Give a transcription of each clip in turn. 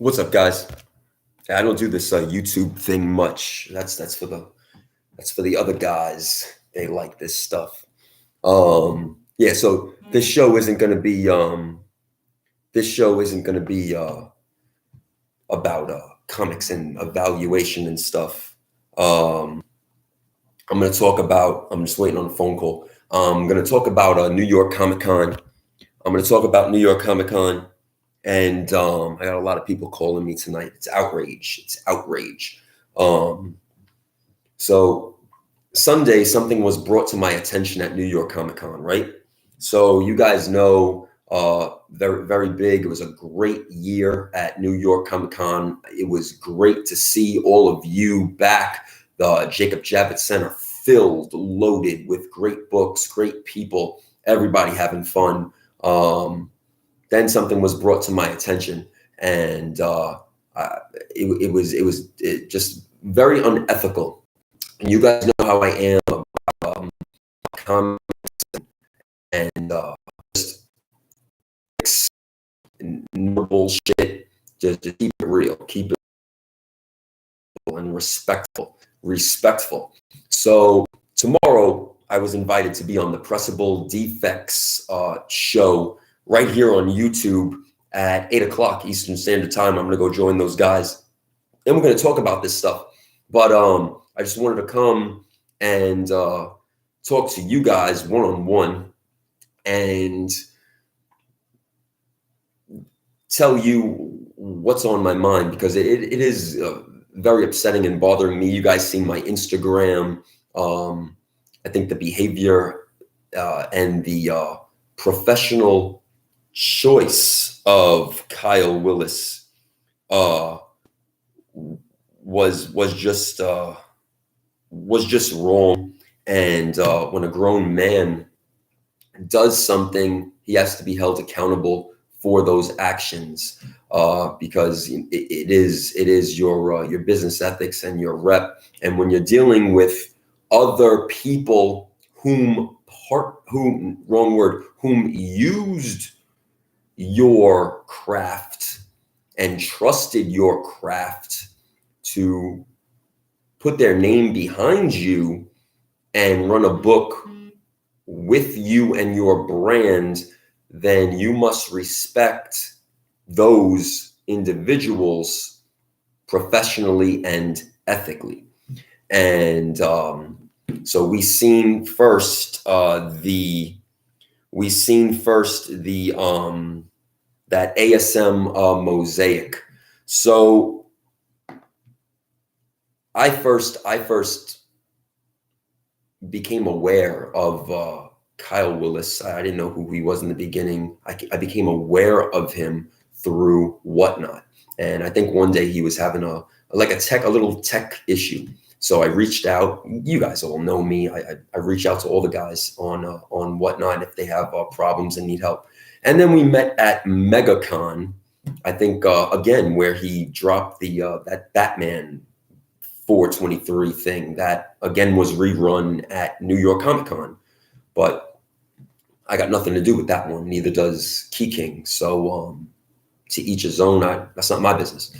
What's up, guys? I don't do this YouTube thing much. That's for the other guys. They like this stuff. Yeah. So this show isn't gonna be about comics and evaluation and stuff. I'm gonna talk about. I'm just waiting on a phone call. I'm gonna talk about New York Comic Con. I'm gonna talk about New York Comic Con. And I got a lot of people calling me tonight. It's outrage. It's outrage. So Sunday, something was brought to my attention at New York Comic Con, right? So you guys know, very, very big. It was a great year at New York Comic Con. It was great to see all of you back. The Jacob Javits Center filled, loaded with great books, great people, everybody having fun. Then something was brought to my attention, and it was just very unethical. And you guys know how I am about comments and just no bullshit. Just keep it real, keep it real and respectful. So tomorrow I was invited to be on the Pressable Defects show right here on YouTube at 8 o'clock Eastern Standard Time. I'm gonna go join those guys, and we're gonna talk about this stuff. But I just wanted to come and talk to you guys one-on-one and tell you what's on my mind, because it is very upsetting and bothering me. You guys see my Instagram. I think the behavior and the professional choice of Kyle Willis was just wrong. And when a grown man does something, he has to be held accountable for those actions, because it is your business ethics and your rep. And when you're dealing with other people whom used your craft and trusted your craft to put their name behind you and run a book with you and your brand, then you must respect those individuals professionally and ethically. And so we seen first that ASM mosaic. So I first became aware of Kyle Willis. I didn't know who he was in the beginning. I became aware of him through Whatnot, and I think one day he was having a little tech issue. So I reached out. You guys all know me. I reach out to all the guys on Whatnot if they have problems and need help. And then we met at MegaCon, I think, again, where he dropped that Batman 423 thing that again was rerun at New York Comic Con. But I got nothing to do with that one. Neither does Key King. So to each his own. That's not my business.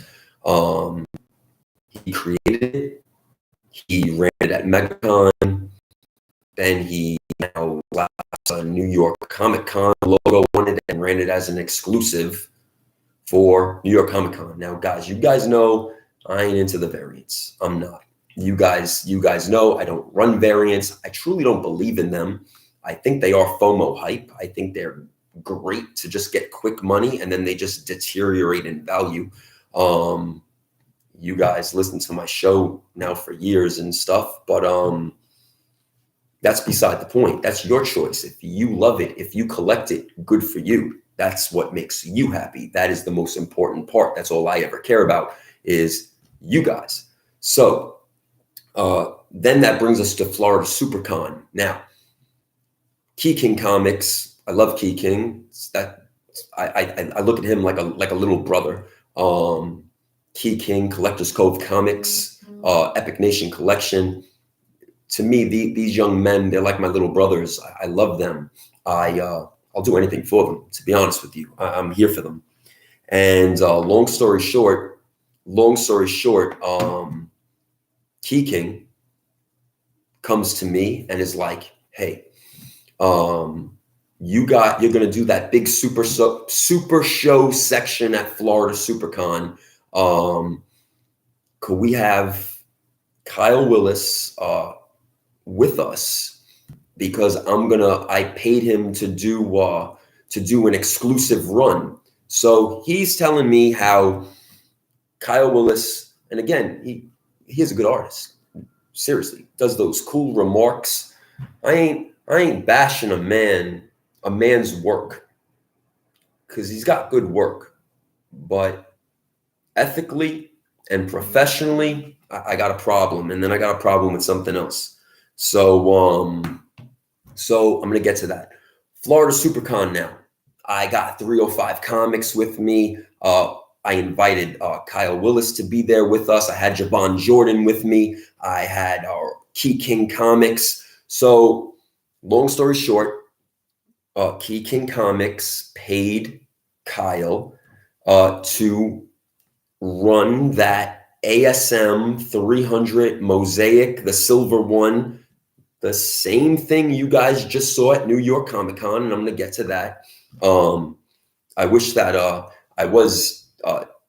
He created it. He ran it at MegaCon. Then he last New York Comic Con logo on it and ran it as an exclusive for New York Comic Con. Now, guys, you guys know I ain't into the variants. I'm not. You guys know I don't run variants. I truly don't believe in them. I think they are FOMO hype. I think they're great to just get quick money, and then they just deteriorate in value. You guys listen to my show now for years and stuff, but that's beside the point. That's your choice. If you love it, if you collect it, good for you. That's what makes you happy. That is the most important part. That's all I ever care about is you guys. So then that brings us to Florida Supercon. Now, Key King Comics. I love Key King. I look at him like a little brother. Key King, Collector's Cove Comics, Epic Nation Collection. To me, these young men, they're like my little brothers. I love them. I'll do anything for them, to be honest with you. I'm here for them. And long story short, Key King comes to me and is like, hey, you're gonna do that big super show section at Florida Supercon. Could we have Kyle Willis with us? Because I paid him to do an exclusive run. So he's telling me how Kyle Willis, and again, he is a good artist. Seriously, does those cool remarks. I ain't bashing a man's work, because he's got good work, but ethically and professionally, I got a problem, and then I got a problem with something else. So I'm gonna get to that. Florida Supercon now. I got 305 Comics with me. I invited Kyle Willis to be there with us. I had Javon Jordan with me. I had our Key King Comics. So long story short, Key King Comics paid Kyle to run that ASM 300 Mosaic, the silver one, the same thing you guys just saw at New York Comic Con, and I'm going to get to that. I wish that I was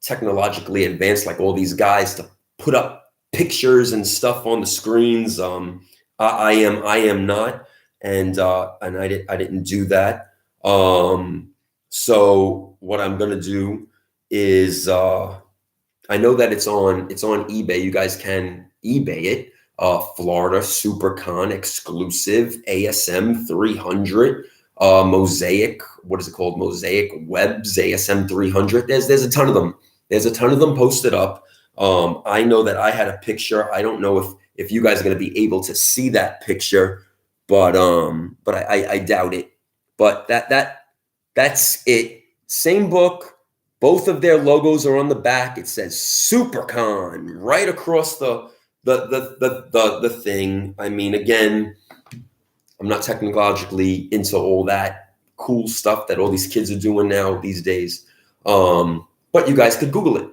technologically advanced like all these guys to put up pictures and stuff on the screens. I am not, and I didn't do that. So what I'm going to do is I know that it's on eBay. You guys can eBay it. Florida Supercon exclusive ASM 300 Mosaic. What is it called? Mosaic Webs ASM 300. There's a ton of them. There's a ton of them posted up. I know that I had a picture. I don't know if you guys are going to be able to see that picture, but I doubt it. But that's it. Same book. Both of their logos are on the back. It says Supercon right across the thing. I mean, again, I'm not technologically into all that cool stuff that all these kids are doing now these days. But you guys could Google it.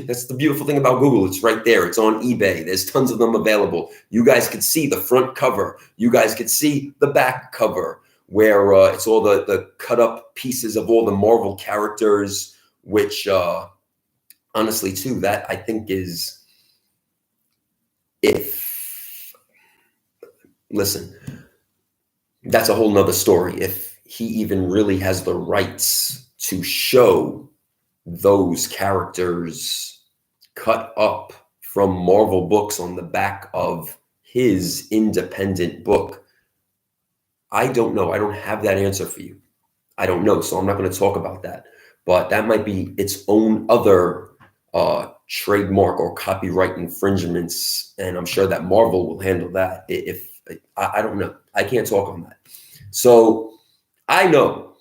That's the beautiful thing about Google. It's right there. It's on eBay. There's tons of them available. You guys could see the front cover. You guys could see the back cover, where it's all the cut up pieces of all the Marvel characters, which honestly too, that I think is, listen, that's a whole nother story. If he even really has the rights to show those characters cut up from Marvel books on the back of his independent book, I don't know. I don't have that answer for you. I don't know. So I'm not going to talk about that. But that might be its own other trademark or copyright infringements. And I'm sure that Marvel will handle that. If I don't know. I can't talk on that. So I know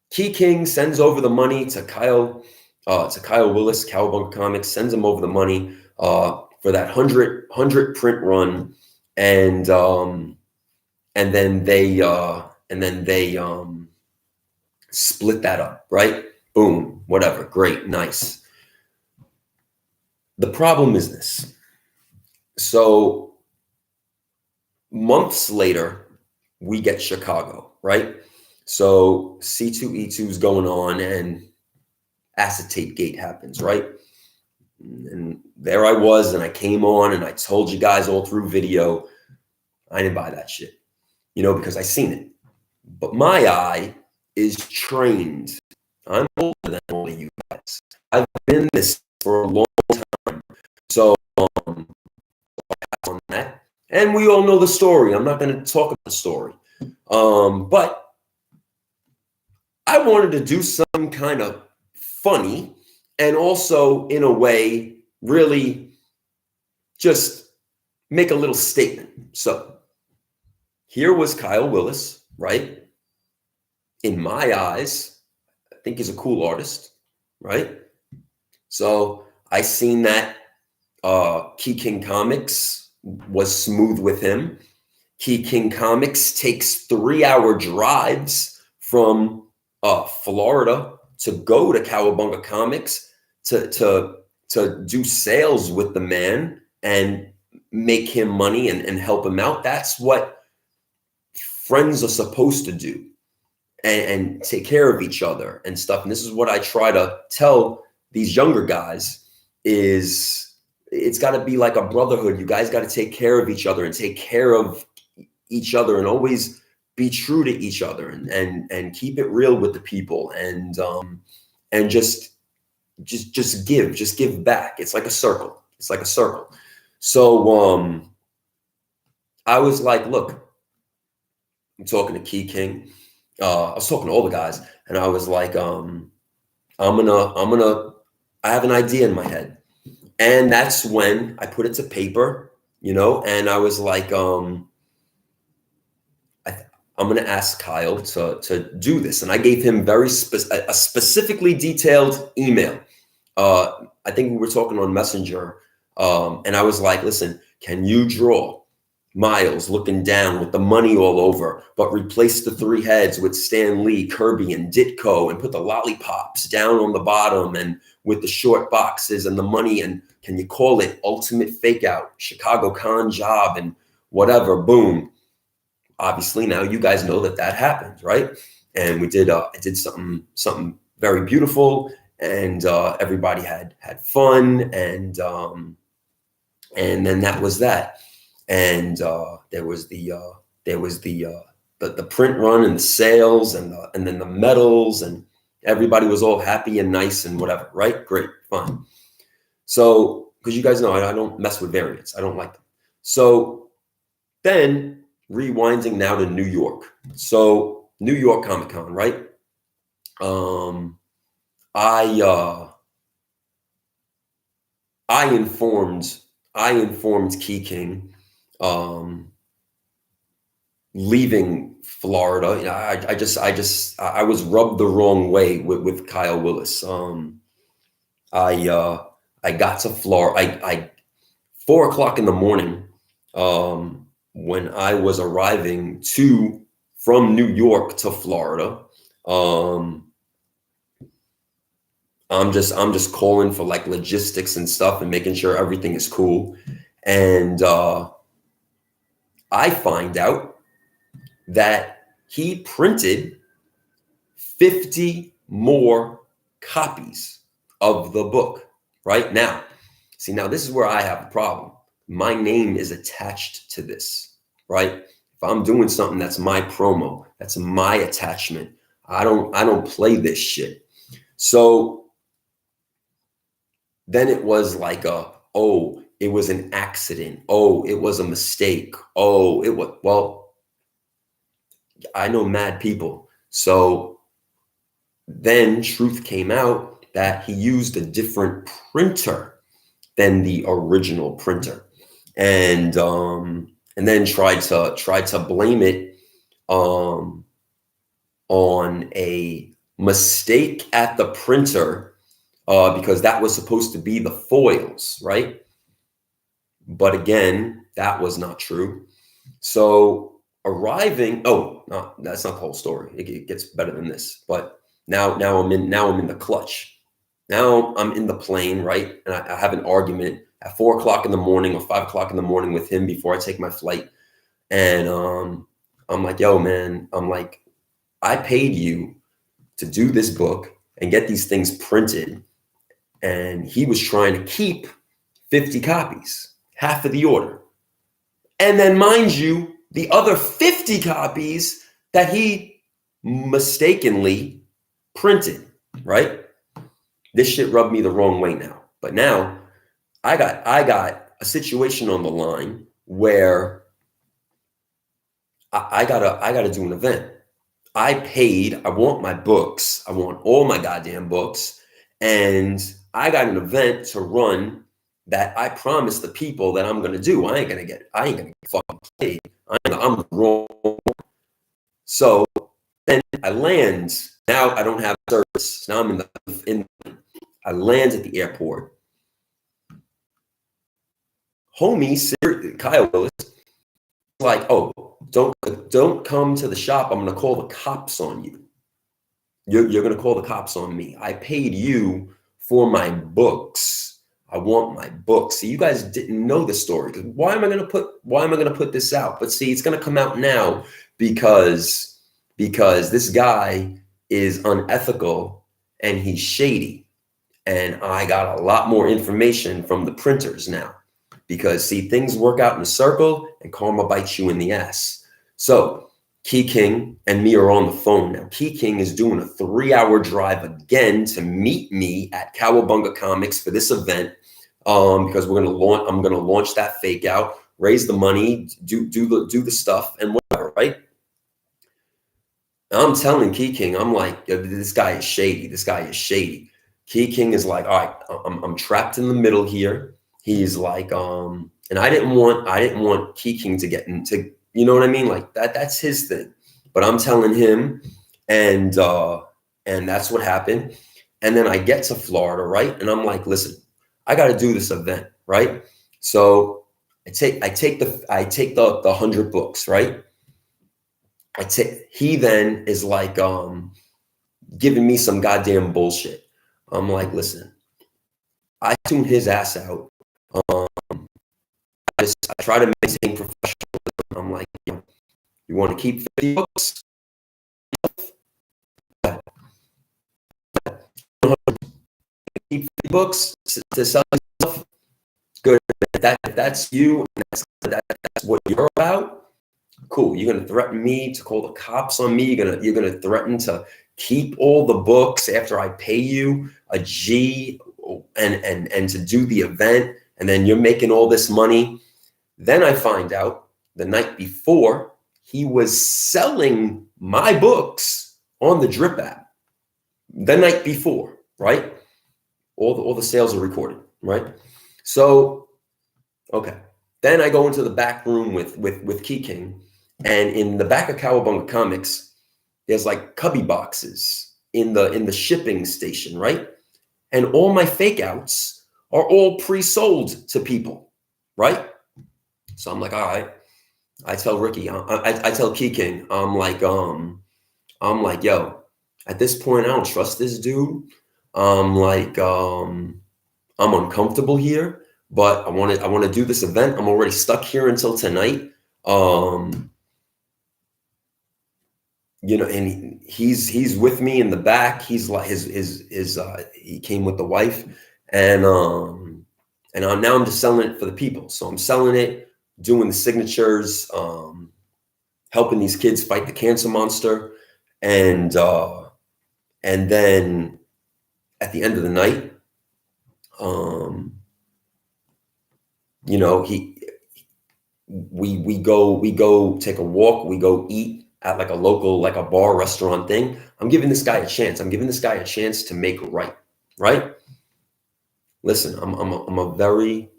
Key King sends over the money to Kyle Willis. Cowabunga Comics sends him over the money for that 100 print run, and then they split that up, right? Boom, whatever, great, nice. The problem is this. So months later, we get Chicago, right? So C2E2 is going on and acetate gate happens, right? And there I was, and I came on and I told you guys all through video, I didn't buy that shit, because I seen it. But my eye is trained. I'm older than all of you guys. I've been in this for a long time. So on that. And we all know the story. I'm not going to talk about the story. But I wanted to do something kind of funny and also, in a way, really just make a little statement. So here was Kyle Willis, right? In my eyes, I think he's a cool artist, right? So I seen that Key King Comics was smooth with him. Key King Comics takes 3-hour drives from Florida to go to Cowabunga Comics to do sales with the man and make him money and help him out. That's what friends are supposed to do, and take care of each other and stuff. And this is what I try to tell these younger guys is it's got to be like a brotherhood. You guys got to take care of each other and take care of each other and always be true to each other and keep it real with the people and just give back. It's like a circle. It's like a circle. So I was like, look, I'm talking to Key King. I was talking to all the guys, and I was like, I have an idea in my head. And that's when I put it to paper, you know, and I was like, I'm going to ask Kyle to do this. And I gave him a specifically detailed email. I think we were talking on Messenger. And I was like, listen, can you draw Miles looking down with the money all over, but replace the three heads with Stan Lee, Kirby, and Ditko, and put the lollipops down on the bottom and with the short boxes and the money? And can you call it Ultimate Fake Out, Chicago Con Job, and whatever? Boom. Obviously, now you guys know that happened, right? And we did. I did something very beautiful, and everybody had fun, and then that was that. And there was the print run and the sales and then the medals, and everybody was all happy and nice and whatever, right? Great, fine. So, because you guys know I don't mess with variants, I don't like them. So then rewinding now to New York. So New York Comic Con, right? I informed Key King. Leaving Florida, you know, I was rubbed the wrong way with Kyle Willis. I got to Florida. 4 o'clock in the morning, when I was arriving from New York to Florida, I'm just calling for like logistics and stuff and making sure everything is cool. And I find out that he printed 50 more copies of the book right now. See, now this is where I have a problem. My name is attached to this, right? If I'm doing something, that's my promo, that's my attachment. I don't play this shit. So then it was like it was an accident. Oh, it was a mistake. Oh, well, I know mad people. So then truth came out that he used a different printer than the original printer. And then tried to blame it on a mistake at the printer, because that was supposed to be the foils, right? But again, that was not true. So arriving, no, that's not the whole story. It gets better than this. But now I'm in the clutch. Now I'm in the plane, right? And I have an argument at 4 o'clock in the morning or 5 o'clock in the morning with him before I take my flight. And I'm like, yo, man, I'm like, I paid you to do this book and get these things printed. And he was trying to keep 50 copies. Half of the order. And then, mind you, the other 50 copies that he mistakenly printed, right? This shit rubbed me the wrong way now. But now I got a situation on the line where I gotta do an event. I paid, I want my books, I want all my goddamn books, and I got an event to run that I promised the people that I'm going to do. I ain't going to get fucking paid. I'm wrong. So then I land. Now I don't have service. Now I'm I land at the airport. Homie, Kyle Willis, like, oh, don't come to the shop. I'm going to call the cops on you. You're going to call the cops on me. I paid you for my books. I want my books. See, you guys didn't know the story. Why am I going to put this out? But see, it's going to come out now because this guy is unethical and he's shady. And I got a lot more information from the printers now because see, things work out in a circle and karma bites you in the ass. So Key King and me are on the phone now. Key King is doing a 3-hour drive again to meet me at Cowabunga Comics for this event because I'm gonna launch that fake out, raise the money, do the stuff and whatever, right? I'm telling Key King, I'm like, this guy is shady. This guy is shady. Key King is like, all right, I'm trapped in the middle here. He's like, and I didn't want Key King to get into, you know what I mean? Like that's his thing. But I'm telling him, and that's what happened. And then I get to Florida, right? And I'm like, listen, I got to do this event, right? So I take the 100 books, right? He then is like giving me some goddamn bullshit. I'm like, listen, I tune his ass out. I try to maintain professionalism. I'm like, you want to keep 50 books? Keep 50 books to sell yourself? Good. If that's you, and that's what you're about. Cool. You're gonna threaten me to call the cops on me. You're gonna threaten to keep all the books after I pay you a G and to do the event, and then you're making all this money. Then I find out the night before he was selling my books on the Drip app. The night before, right? All the sales are recorded, right? So, okay. Then I go into the back room with Key King, and in the back of Cowabunga Comics, there's like cubby boxes in the shipping station, right? And all my fake outs are all pre-sold to people, right? So I'm like, all right. I tell Ricky, I tell Key King, I'm like, yo, at this point, I don't trust this dude. I'm like, I'm uncomfortable here, but I want to do this event. I'm already stuck here until tonight. You know, and he's with me in the back. He's like he came with the wife, and I'm just selling it for the people. So I'm selling it, doing the signatures, helping these kids fight the cancer monster, and then at the end of the night, you know, we go take a walk, we go eat at like a local, like a bar restaurant thing. I'm giving this guy a chance. I'm giving this guy a chance to make right, right? Listen, I'm a very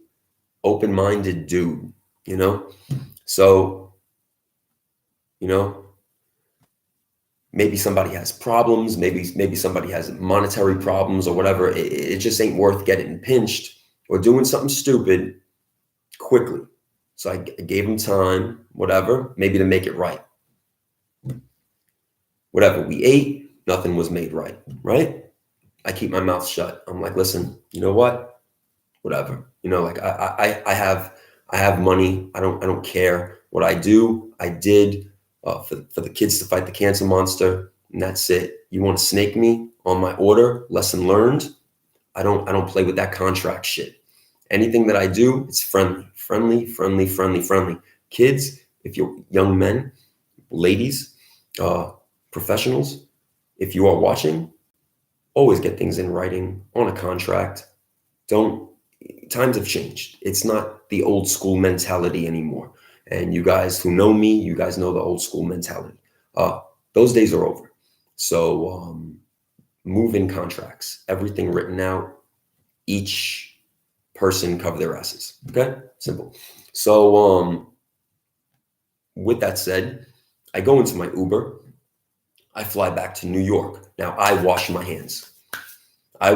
open-minded dude, you know? So, you know, maybe somebody has problems, maybe somebody has monetary problems or whatever. It just ain't worth getting pinched or doing something stupid quickly. So I gave him time, whatever, maybe to make it right. Whatever we ate, nothing was made right, right? I keep my mouth shut. I'm like, listen, you know what? Whatever. You know, like I have money. I don't care. What I do, I did for the kids to fight the cancer monster, and that's it. You want to snake me on my order? Lesson learned. I don't play with that contract shit. Anything that I do, it's friendly. Kids, if you're young men, ladies, professionals, if you are watching, always get things in writing on a contract. Times have changed. It's not the old school mentality anymore. And you guys who know me, you guys know the old school mentality. Those days are over. So move in contracts, everything written out, each person cover their asses. Okay, simple. So with that said, I go into my Uber. I fly back to New York. Now I wash my hands. I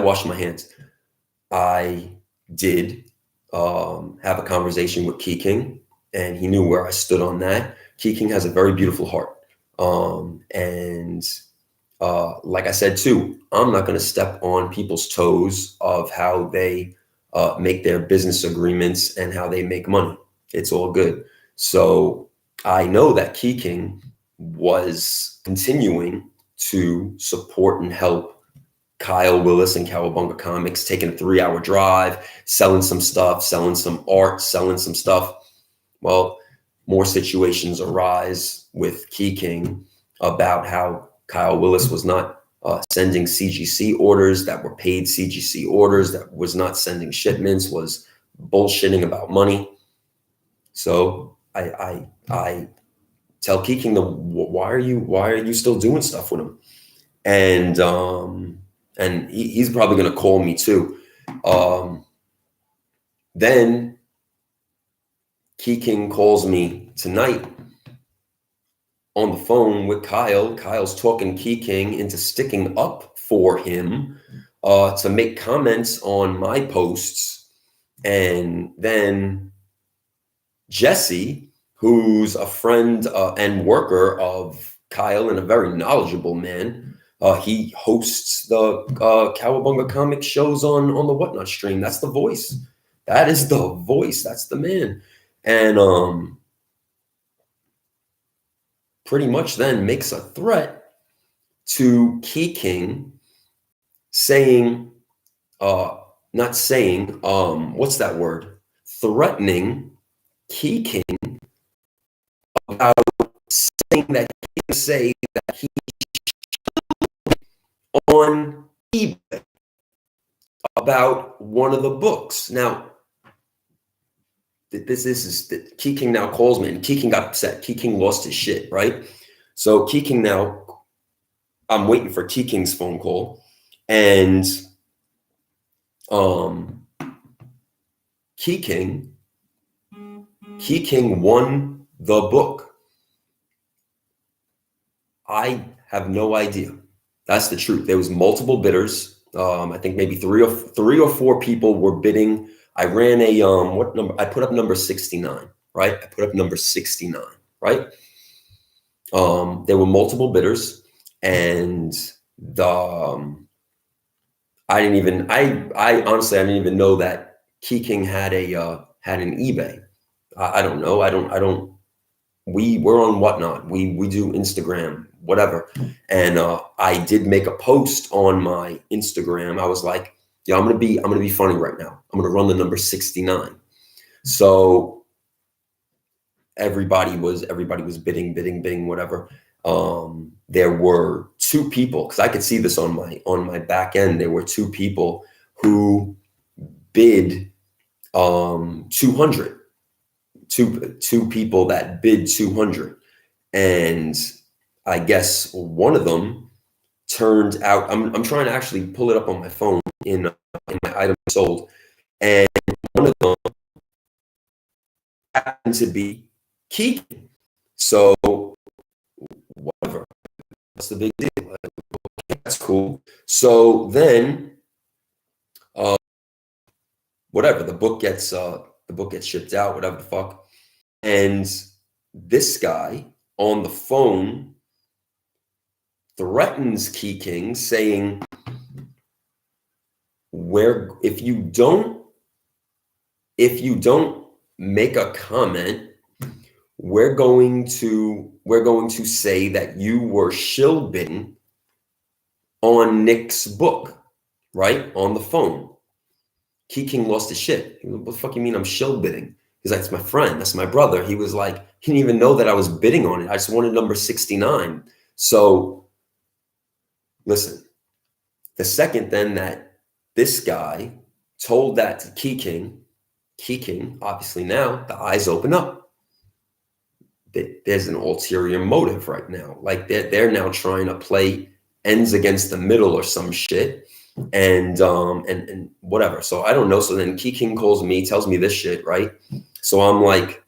did have a conversation with Key King, and he knew where I stood on that. Key King has a very beautiful heart. And like I said too, I'm not going to step on people's toes of how they make their business agreements and how they make money. It's all good. So I know that Key King was continuing to support and help Kyle Willis and Cowabunga Comics, taking a 3-hour drive, selling some stuff, selling some art, selling some stuff. Well, more situations arise with Key King about how Kyle Willis was not sending CGC orders that were paid CGC orders, that was not sending shipments, was bullshitting about money. So I tell Key King, why are you still doing stuff with him? And he's probably gonna call me too. Then Key King calls me tonight on the phone with Kyle. Kyle's talking Key King into sticking up for him to make comments on my posts. And then Jesse, who's a friend and worker of Kyle and a very knowledgeable man, he hosts the Cowabunga comic shows on the Whatnot stream. That's the voice. That is the voice. That's the man. And pretty much then makes a threat to Key King, saying, not saying, what's that word? Threatening Key King about saying that he can say that he on eBay about one of the books. Now, this is Key King now calls me, and Key King got upset. Key King lost his shit, right? So Key King now, I'm waiting for Key King's phone call, and Key King won the book. I have no idea. That's the truth. There was multiple bidders. I think maybe three or four people were bidding. I ran a what number? I put up number 69, right? I put up number 69, right? There were multiple bidders, and I honestly didn't even know that Key King had an eBay. I don't know. We're on Whatnot. We do Instagram, whatever. And I did make a post on my Instagram. I was like, yeah, I'm gonna be funny right now. I'm gonna run the number 69. So everybody was bidding, whatever. There were two people, because I could see this on my back end. There were two people who bid 200. Two people that bid 200, and I guess one of them turned out. I'm trying to actually pull it up on my phone in my items sold, and one of them happened to be Key King. So whatever, what's the big deal? Like, that's cool. So then, whatever, the book gets shipped out, whatever the fuck. And this guy on the phone threatens Key King, saying, if you don't make a comment, we're going to say that you were shill bidding on Nick's book, right? On the phone. Key King lost his shit. What the fuck you mean I'm shill bidding? He's like, it's my friend, that's my brother. He was like, he didn't even know that I was bidding on it. I just wanted number 69. So listen, the second then that this guy told that to Key King, obviously now the eyes open up. There's an ulterior motive right now. Like they're now trying to play ends against the middle or some shit. And whatever. So I don't know. So then Key King calls me, tells me this shit, right? So I'm like,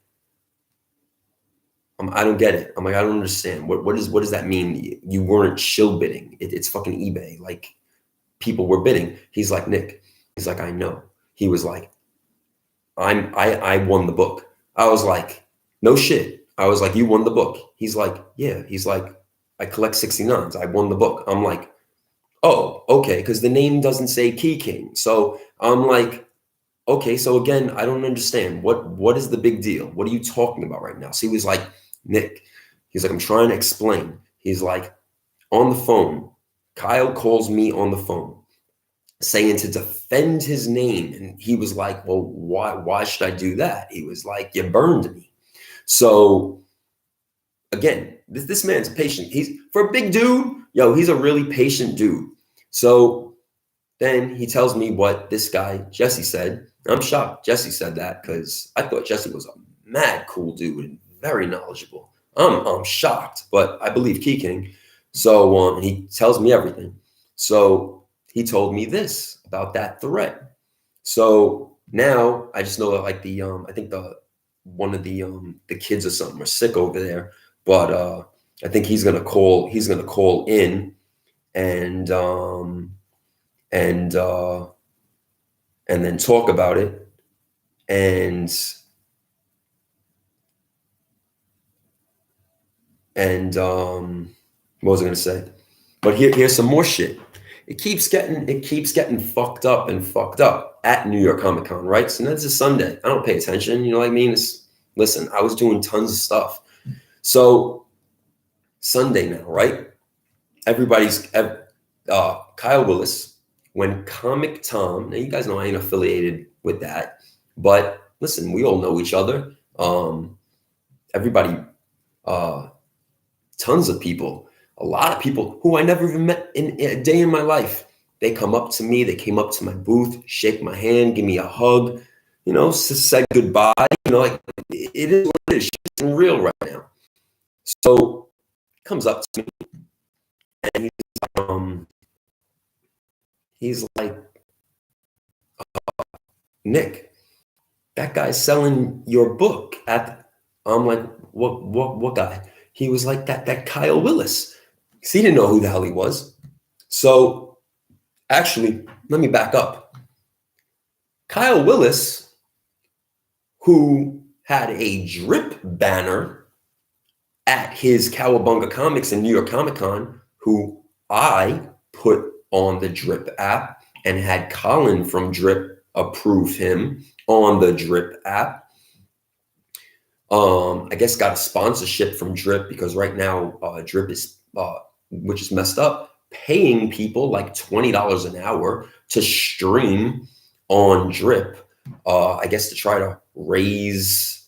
I don't get it. I'm like, I don't understand. What does that mean? You weren't shill bidding. It's fucking eBay. Like, people were bidding. He's like, Nick. He's like, I know. He was like, I won the book. I was like, no shit. I was like, you won the book. He's like, yeah. He's like, I collect 69s. I won the book. I'm like, oh, okay, because the name doesn't say Key King. So I'm like, okay, so again, I don't understand. What is the big deal? What are you talking about right now? So he was like, Nick, he's like, I'm trying to explain. He's like, on the phone, Kyle calls me on the phone saying to defend his name. And he was like, well, why should I do that? He was like, you burned me. So again, this man's patient. He's, for a big dude, yo, he's a really patient dude. So then he tells me what this guy, Jesse, said. I'm shocked Jesse said that, because I thought Jesse was a mad cool dude and very knowledgeable. I'm shocked, but I believe Key King. So he tells me everything. So he told me this about that threat. So now I just know that, like, the I think one of the kids or something are sick over there, but I think he's gonna call in and then talk about it. And what was I gonna say? But here's some more shit. It keeps getting fucked up at New York Comic Con, right? So that's a Sunday. I don't pay attention, you know what I mean? Listen, I was doing tons of stuff. So Sunday now, right? Everybody's Kyle Willis, when Comic Tom, now you guys know I ain't affiliated with that, but listen, we all know each other. Everybody, tons of people, a lot of people who I never even met in a day in my life. They come up to me, they came up to my booth, shake my hand, give me a hug, you know, say goodbye, you know, like, it is what it is. It's real right now. So comes up to me and he's like, Nick, that guy's selling your book at, I'm like, what guy? He was like, that Kyle Willis. Because he didn't know who the hell he was. So actually, let me back up. Kyle Willis, who had a drip banner at his Cowabunga Comics in New York Comic Con, who I put on the Drip app and had Colin from Drip approve him on the Drip app. I guess got a sponsorship from Drip, because right now Drip is, which is messed up, paying people like $20 an hour to stream on Drip. I guess to try to raise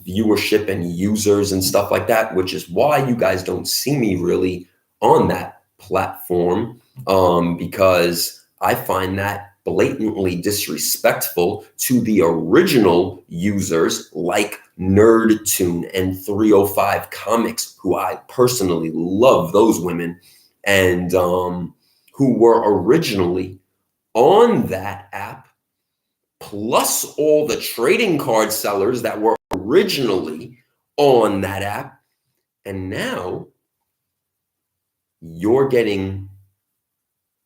viewership and users and stuff like that, which is why you guys don't see me really on that platform, because I find that blatantly disrespectful to the original users like NerdTune and 305 Comics, who I personally love those women, and who were originally on that app, plus all the trading card sellers that were originally on that app. And now you're getting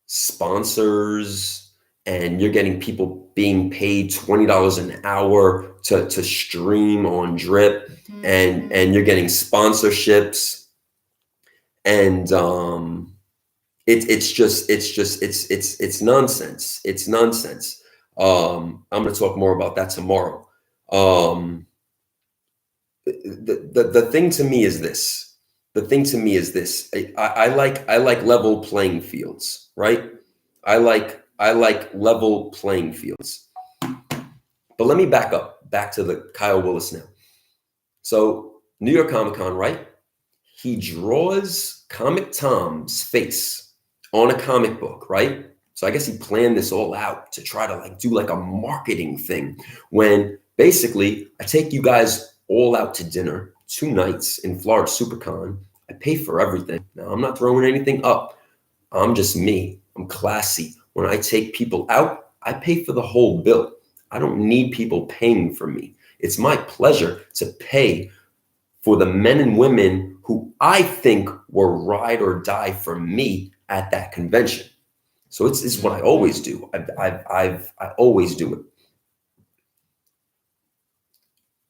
sponsors and you're getting people being paid $20 an hour to stream on Drip, and you're getting sponsorships, and it's nonsense. It's nonsense. I'm going to talk more about that tomorrow. The thing to me is this. I like level playing fields, right? I like level playing fields. But let me back to the Kyle Willis now. So New York Comic Con, right? He draws Comic Tom's face on a comic book, right? So I guess he planned this all out to try to like do like a marketing thing, when basically I take you guys all out to dinner 2 nights in Florida Supercon. I pay for everything. Now, I'm not throwing anything up. I'm just me. I'm classy. When I take people out, I pay for the whole bill. I don't need people paying for me. It's my pleasure to pay for the men and women who I think were ride or die for me at that convention. So it's what I always do. I always do it.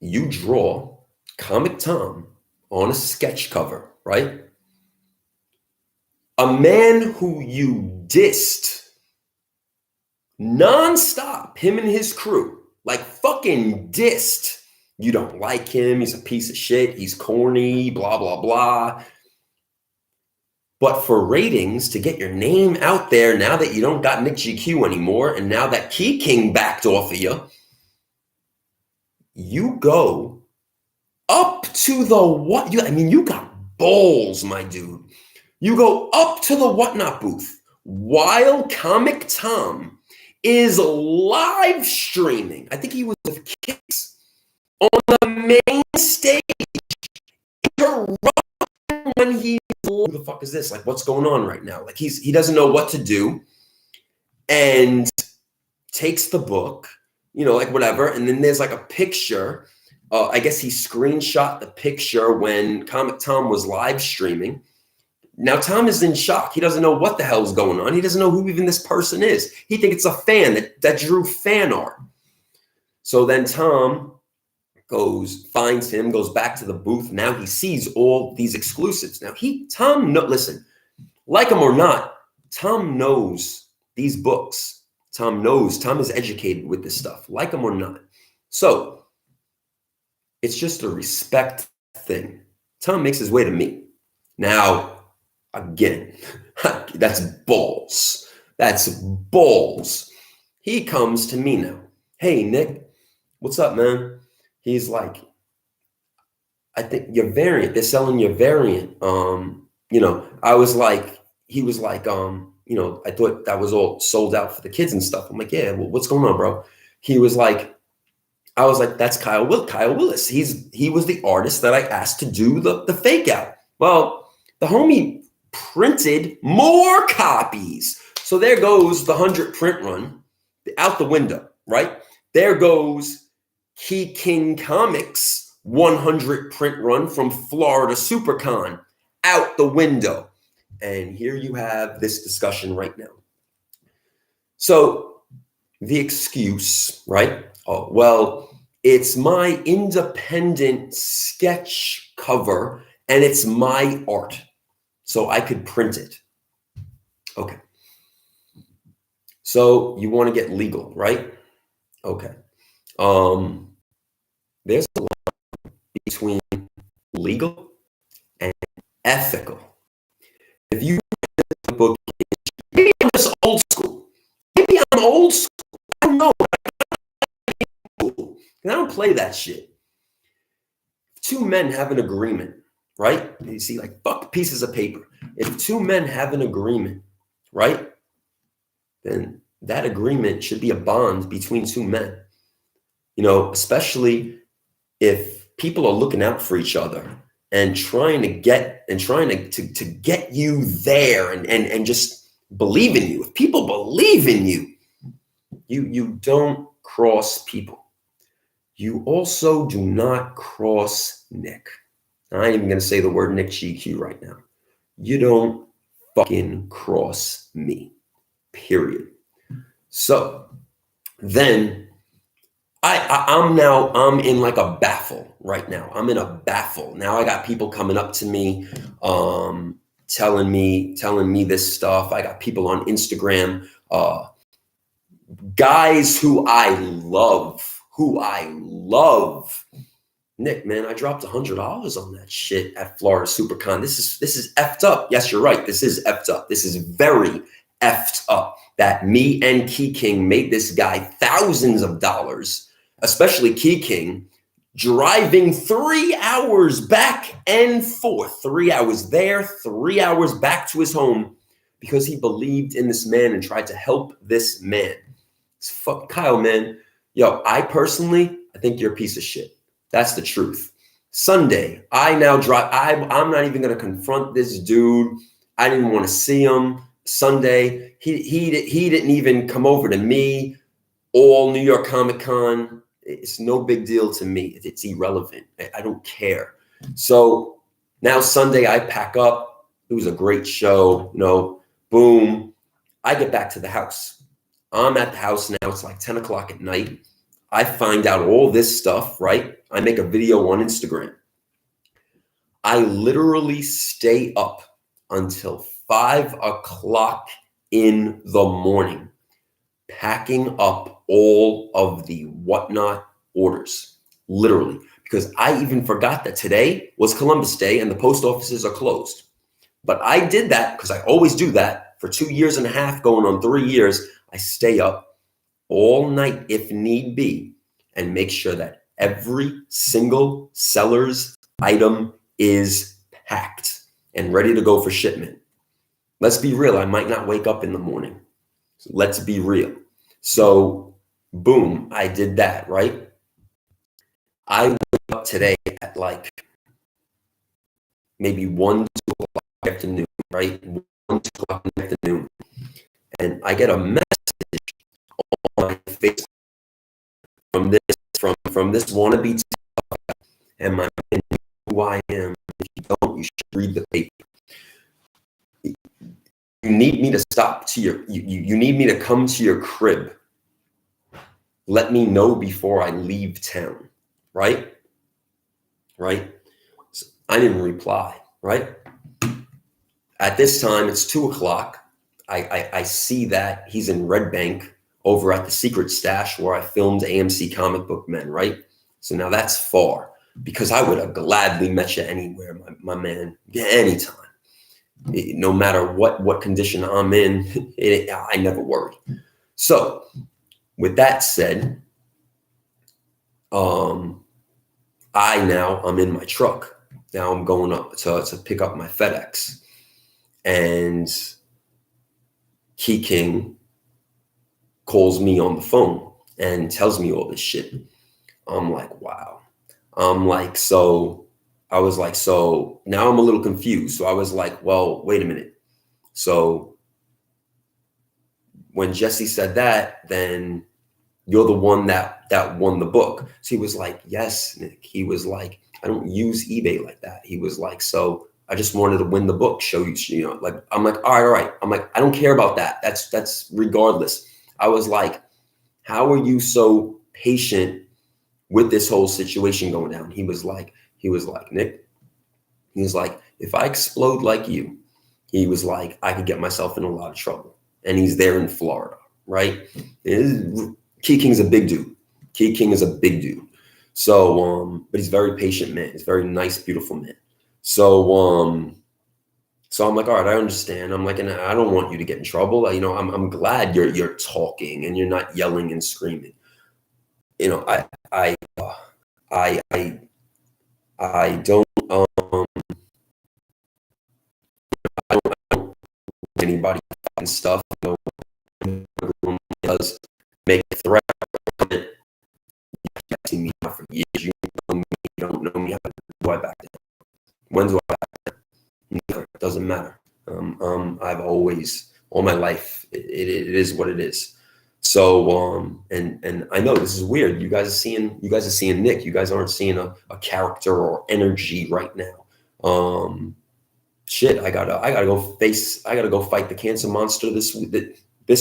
You draw Comic Tom on a sketch cover, right? A man who you dissed nonstop, him and his crew, like fucking dissed. You don't like him. He's a piece of shit. He's corny, blah, blah, blah. But for ratings, to get your name out there, now that you don't got NICKGQ anymore, and now that Key King backed off of you, you go up to the what? I mean, you got balls, my dude. You go up to the Whatnot booth while Comic Tom is live streaming. I think he was with Kicks on the main stage. When he, who the fuck is this? Like, what's going on right now? Like, he doesn't know what to do, and takes the book, you know, like whatever. And then there's like a picture. I guess he screenshot the picture when Comic Tom was live streaming. Now Tom is in shock. He doesn't know what the hell is going on. He doesn't know who even this person is. He thinks it's a fan that drew fan art. So then Tom finds him, goes back to the booth. Now he sees all these exclusives. Now listen, like him or not, Tom knows these books. Tom is educated with this stuff, like him or not. So it's just a respect thing. Tom makes his way to me. Now, again, that's balls. That's balls. He comes to me now. Hey, Nick, what's up, man? He's like, I think your variant, they're selling your variant. You know, he was like, you know, I thought that was all sold out for the kids and stuff. I'm like, yeah, well, what's going on, bro? He was like, I was like, that's Kyle Willis. He was the artist that I asked to do the fake out. Well, the homie printed more copies. So there goes the 100 print run out the window, right? There goes Key King Comics 100 print run from Florida Supercon out the window. And here you have this discussion right now. So the excuse, right? Oh, well, it's my independent sketch cover and it's my art, so I could print it. Okay. So you want to get legal, right? Okay. There's a line between legal and ethical. If you book, maybe I'm just old school. Maybe I'm old school. I don't know. I don't play that shit. Two men have an agreement, right? You see, like, fuck pieces of paper. If two men have an agreement, right, then that agreement should be a bond between two men. You know, especially if people are looking out for each other and trying to get you there and just believe in you. If people believe in you, you don't cross people. You also do not cross Nick. I ain't even going to say the word NICKGQ right now. You don't fucking cross me, period. So then I'm in like a baffle right now. I'm in a baffle. Now I got people coming up to me, telling me this stuff. I got people on Instagram, guys who I love. Nick, man, I dropped $100 on that shit at Florida Supercon. This is effed up. Yes, you're right. This is effed up. This is very effed up that me and Key King made this guy thousands of dollars, especially Key King, driving 3 hours back and forth, 3 hours there, 3 hours back to his home because he believed in this man and tried to help this man. It's fuck Kyle, man. Yo, I think you're a piece of shit. That's the truth. Sunday, I now drive. I'm not even going to confront this dude. I didn't want to see him. Sunday, he didn't even come over to me. All New York Comic Con. It's no big deal to me. It's irrelevant. I don't care. So now Sunday, I pack up. It was a great show. You know, boom. I get back to the house. I'm at the house now. It's like 10 o'clock at night. I find out all this stuff, right? I make a video on Instagram. I literally stay up until 5 o'clock in the morning, packing up all of the whatnot orders, literally, because I even forgot that today was Columbus Day and the post offices are closed. But I did that because I always do that for 2.5 years, going on 3 years. I stay up all night if need be and make sure that every single seller's item is packed and ready to go for shipment. Let's be real. I might not wake up in the morning. So let's be real. So boom, I did that, right? I woke up today at like maybe 1, 2 o'clock in the afternoon, right? 1, 2 o'clock in the afternoon. And I get a message on Facebook from this wannabe and my man knew who I am. If you don't, you should read the paper. You need me to stop to you need me to come to your crib. Let me know before I leave town, right? Right? So I didn't reply, right? At this time, it's 2 o'clock. I see that he's in Red Bank over at the Secret Stash where I filmed AMC Comic Book Men, right? So now that's far because I would have gladly met you anywhere, my man, anytime. No matter what condition I'm in, I never worry. So with that said, I'm in my truck. Now I'm going up to pick up my FedEx. And Key King calls me on the phone and tells me all this shit. I'm like, wow. So now I'm a little confused. So I was like, well, wait a minute. So when Jesse said that, then you're the one that won the book. So he was like, yes, Nick. He was like, I don't use eBay like that. He was like, so I just wanted to win the book, show you, like, I'm like, all right. I'm like, I don't care about that. That's regardless. I was like, how are you so patient with this whole situation going down? He was like, Nick, he was like, if I explode like you, he was like, I could get myself in a lot of trouble. And he's there in Florida, right? Key King's a big dude. Key King is a big dude. So, but he's a very patient man. He's a very nice, beautiful man. So I'm like, all right, I understand. I'm like, and I don't want you to get in trouble. I'm glad you're talking and you're not yelling and screaming. I don't I don't anybody and stuff. Does make a threat. You've seen me for years. You know me. You don't know me. Do I back down? When do I back down? Never. It doesn't matter. I've always, all my life, it is what it is. So, and I know this is weird. You guys are seeing Nick. You guys aren't seeing a character or energy right now. Shit, I gotta go fight the cancer monster this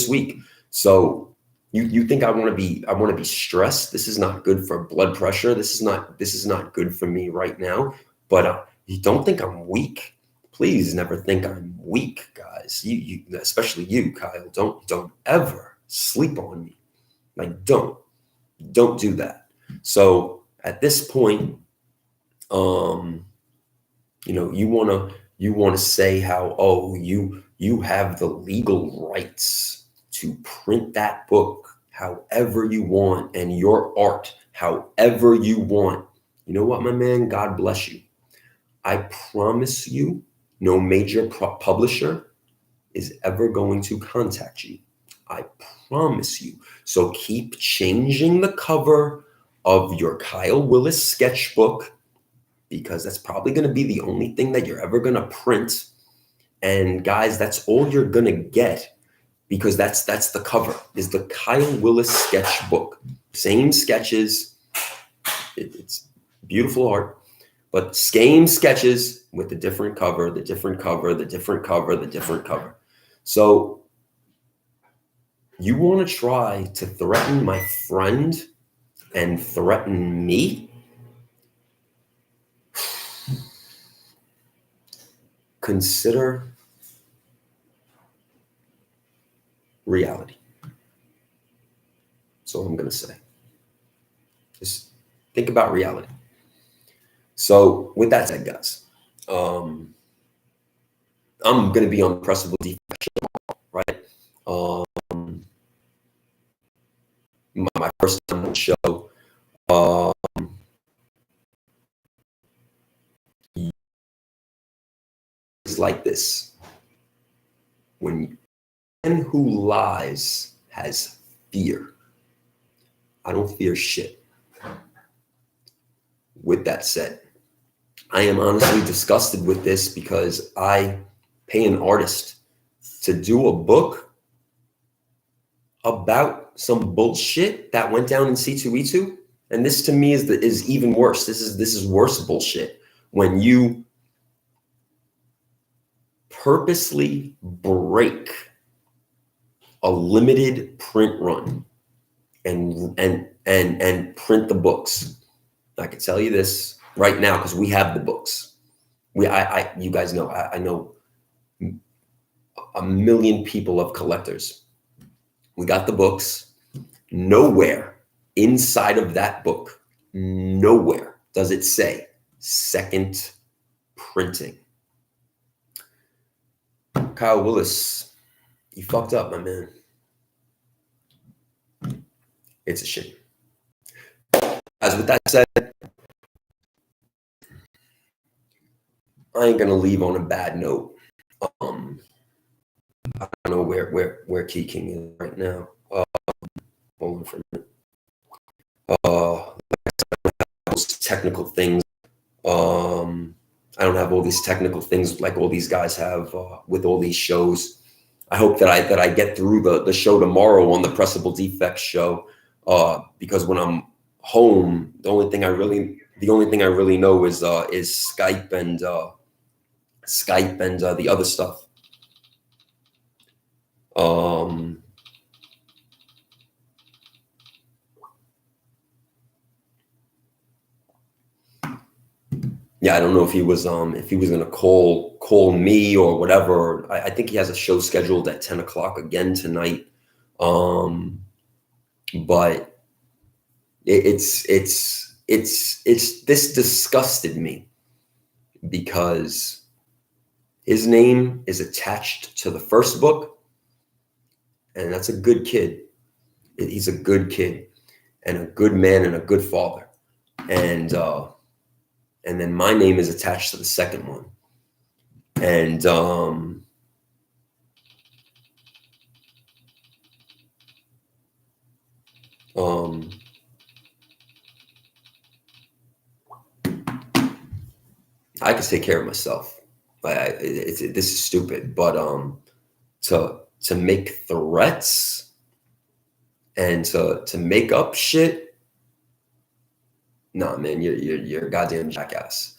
week. So you think I want to be stressed? This is not good for blood pressure. This is not good for me right now. But you don't think I'm weak. Please never think I'm weak, guys. You especially you, Kyle. Don't ever sleep on me. Like don't do that. So at this point, you want to say how, oh, you have the legal rights to print that book however you want and your art however you want. You know what, my man? God bless you. I promise you, no major publisher is ever going to contact you. I promise you. So keep changing the cover of your Kyle Willis sketchbook, because that's probably going to be the only thing that you're ever going to print. And guys, that's all you're going to get, because that's the cover, is the Kyle Willis sketchbook. Same sketches. It's beautiful art, but same sketches with the different cover, the different cover, the different cover, the different cover. So you want to try to threaten my friend and threaten me? consider reality. That's all I'm going to say. Just think about reality. So with that said, guys, I'm going to be on Pressable Defect show, right? My first time on the show. It's like this. When man who lies has fear. I don't fear shit. With that said, I am honestly disgusted with this because I pay an artist to do a book about some bullshit that went down in C2E2. And this to me is even worse. This is worse bullshit. When you purposely break a limited print run and print the books. I can tell you this right now because we have the books. You guys know, I know a million people of collectors. We got the books. Nowhere inside of that book, nowhere does it say second printing. Kyle Willis, you fucked up, my man. It's a shame. As with that said, I ain't gonna leave on a bad note. I don't know where Key King is right now. Hold on for a minute. Those technical things. I don't have all these technical things like all these guys have with all these shows. I hope that I get through the show tomorrow on the Pressable Defects show. Because when I'm home, the only thing I really know is Skype and the other stuff. Yeah, I don't know if he was gonna call me or whatever. I think he has a show scheduled at 10 o'clock again tonight. But it's this disgusted me because his name is attached to the first book, and that's a good kid. He's a good kid and a good man and a good father, and then my name is attached to the second one, and I can take care of myself. This is stupid, but to make threats and to make up shit, nah, man, you're a goddamn jackass.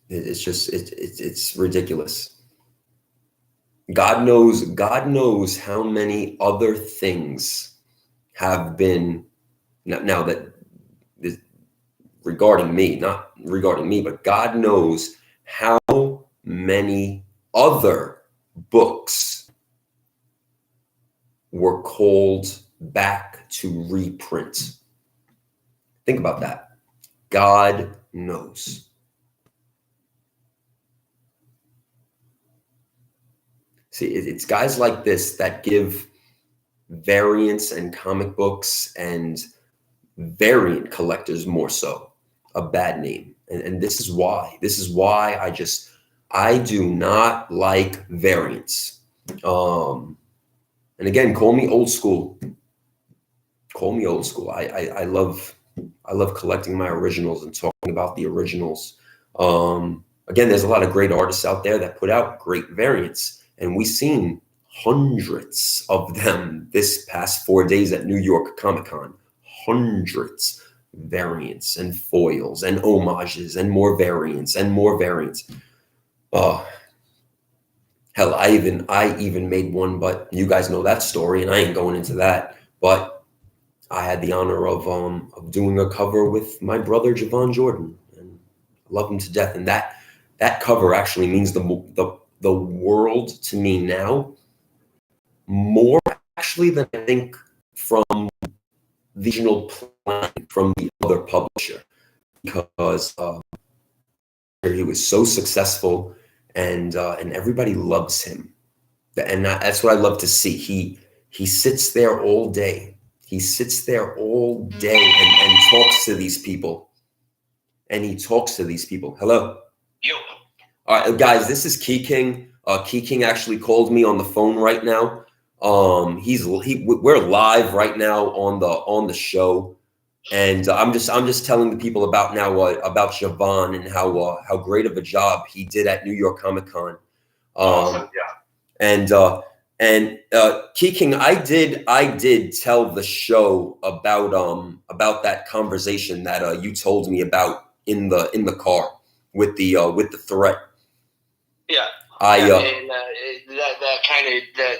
It's ridiculous. God knows how many other things have been now that this, regarding me, not regarding me, but God knows how many other books were called back to reprint. Think about that. God knows. See, it's guys like this that give variants and comic books and variant collectors more so a bad name. And this is why. This is why I do not like variants. And again, call me old school. Call me old school. I love collecting my originals and talking about the originals. Again, there's a lot of great artists out there that put out great variants. And we've seen hundreds of them this past 4 days at New York Comic Con. Hundreds variants and foils and homages and more variants and more variants. Hell, I even made one, but you guys know that story, and I ain't going into that. But I had the honor of doing a cover with my brother Javon Jordan, I love him to death. And that cover actually means the world to me now, more actually than I think from the original plan from the other publisher, because he was so successful, and everybody loves him, and that's what I love to see. He sits there all day. He sits there all day and talks to these people. And he talks to these people. Hello. Yo. All right, guys, this is Key King. Key King actually called me on the phone right now. We're live right now on the show, and I'm just telling the people about Javon and how great of a job he did at New York Comic Con. Awesome. Yeah. And Key King, I did tell the show about that conversation that you told me about in the car with the threat. Yeah.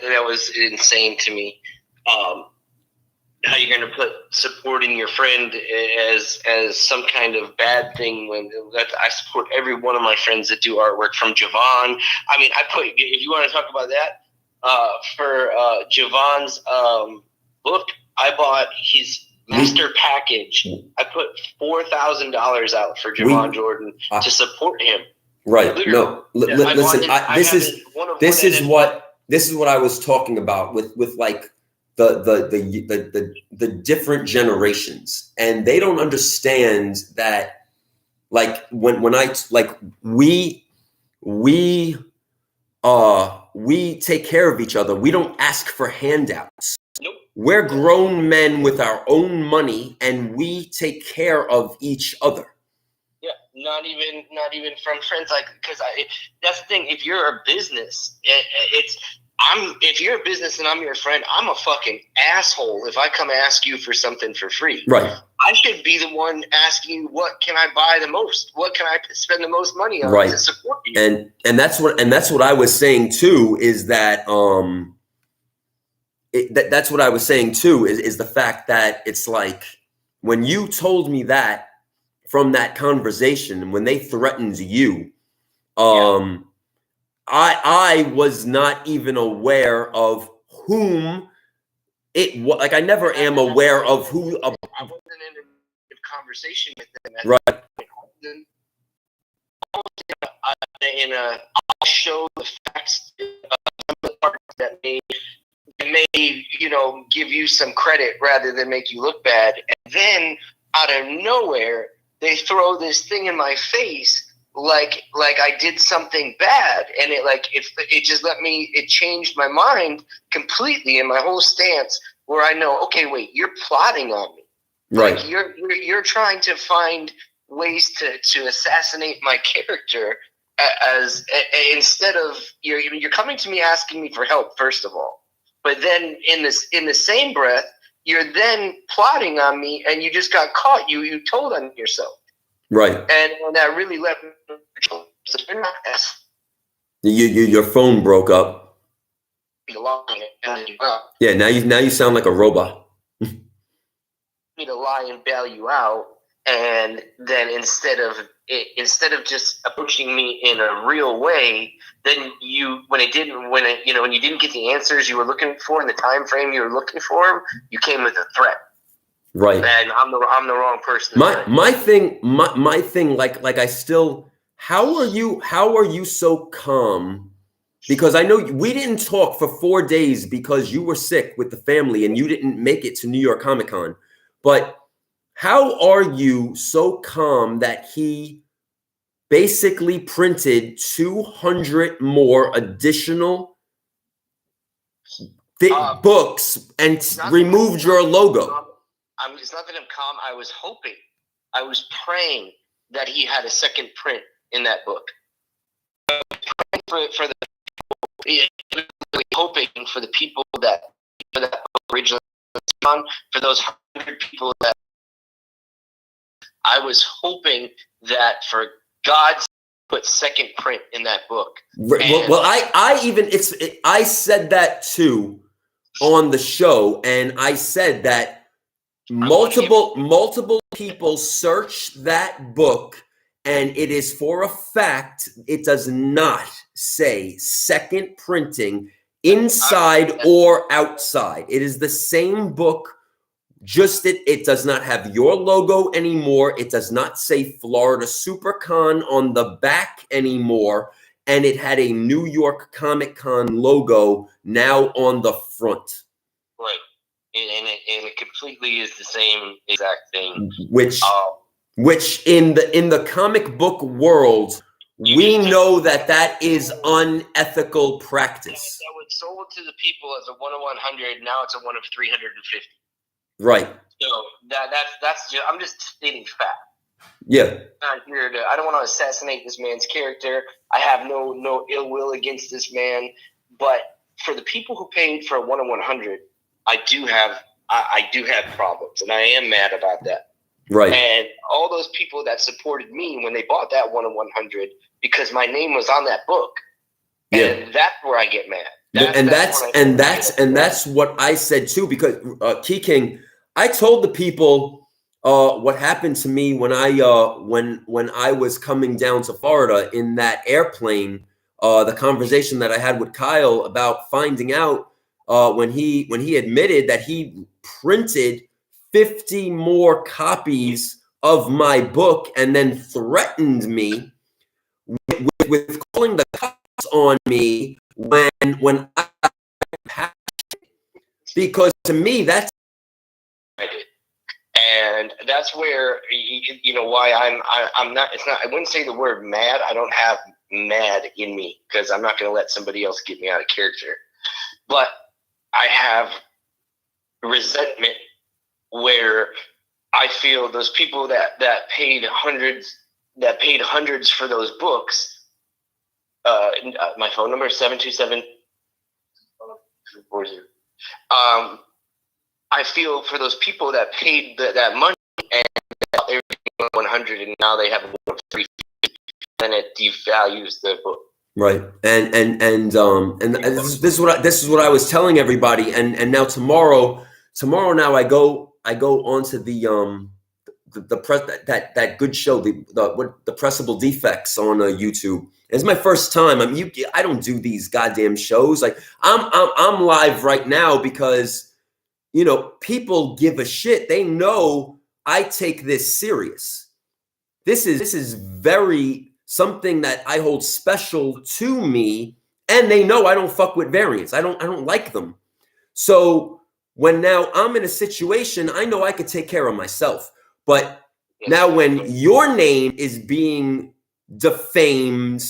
That was insane to me. How you're going to put supporting your friend as some kind of bad thing when I support every one of my friends that do artwork, from Javon. I mean, if you want to talk about that, for Javon's book, I bought his master package. I put $4,000 out for Javon Jordan to support him. Right. No. Listen. This is what I was talking about with like the different generations, and they don't understand that. Like when I like we take care of each other. We don't ask for handouts. Nope. We're grown men with our own money, and we take care of each other. Yeah, not even from friends. Like, because that's the thing. If you're a business, if you're a business and I'm your friend, I'm a fucking asshole if I come ask you for something for free. Right. I should be the one asking you, what can I buy the most? What can I spend the most money on to support you? And that's what I was saying too, is that that's what I was saying too, is the fact that it's like when you told me that from that conversation, when they threatened you, I was not even aware of whom it was. Like, I never am aware of who. I wasn't in a conversation with them. Right. I'll show the facts of the parts that may give you some credit rather than make you look bad. And then out of nowhere, they throw this thing in my face like I did something bad, and it changed my mind completely and my whole stance, where I know, okay, wait, you're plotting on me. Right. Like you're trying to find ways to assassinate my character, as instead of you're coming to me asking me for help, first of all, but then in the same breath, you're then plotting on me, and you just got caught. You told on yourself. Right. And that really left me. So you're not your phone broke up. Yeah, now you sound like a robot. Me to lie and bail you out, and then instead of just approaching me in a real way, then when you didn't get the answers you were looking for in the time frame you were looking for them, you came with a threat. Right. And I'm the wrong person. My thing, like I still. How are you so calm? Because I know we didn't talk for 4 days because you were sick with the family and you didn't make it to New York Comic Con. But how are you so calm that he basically printed 200 more additional books and removed your logo? It's not that I'm calm. I was praying that he had a second print in that book. Hoping for the people that originally on, for those 100 people that I was hoping that for God's put second print in that book. Well, I said that too on the show, and I said that multiple people searched that book And it is for a fact, it does not say second printing inside or outside. It is the same book, just it does not have your logo anymore. It does not say Florida Supercon on the back anymore. And it had a New York Comic Con logo now on the front. Right. And it completely is the same exact thing. Which in the comic book world, we know that is unethical practice. That was sold to the people as a 1 of 100. Now it's a 1 of 350. Right. So that's just, I'm just stating fact. Yeah. I'm not here to, I don't want to assassinate this man's character. I have no ill will against this man. But for the people who paid for a 1 of 100, I do have problems, and I am mad about that. Right. And all those people that supported me when they bought that 1 of 100 because my name was on that book. Yeah. And that's where I get mad. That's what I said too, because Key King, I told the people what happened to me when I was coming down to Florida in that airplane, the conversation that I had with Kyle about finding out when he admitted that he printed 50 more copies of my book and then threatened me with calling the cops on me when I passed, because to me that's I did. And that's where why I'm not. It's not. I wouldn't say the word mad. I don't have mad in me because I'm not going to let somebody else get me out of character. But I have resentment where I feel those people that paid hundreds for those books. My phone number is 727-40. I feel for those people that paid that money and they were 100 and now they have 350, then it devalues the book. Right. And this is what I was telling everybody. And now tomorrow now I go onto the press that good show, the Pressable Defects on YouTube. It's my first time. I mean, I don't do these goddamn shows. Like I'm live right now because people give a shit. They know I take this serious. This is very something that I hold special to me, and they know I don't fuck with variants. I don't like them. So when now I'm in a situation, I know I could take care of myself. But now when your name is being defamed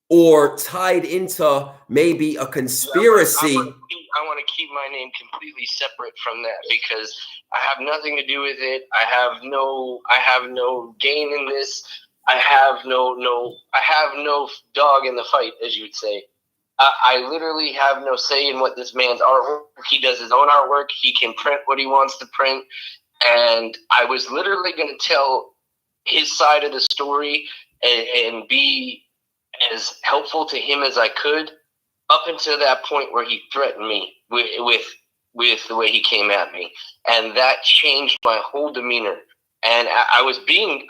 or tied into maybe a conspiracy, I want to keep my name completely separate from that because I have nothing to do with it. I have no gain in this. I have no dog in the fight, as you'd say. I literally have no say in what this man's artwork. He does his own artwork. He can print what he wants to print. And I was literally going to tell his side of the story and be as helpful to him as I could up until that point where he threatened me with the way he came at me. And that changed my whole demeanor. And I was being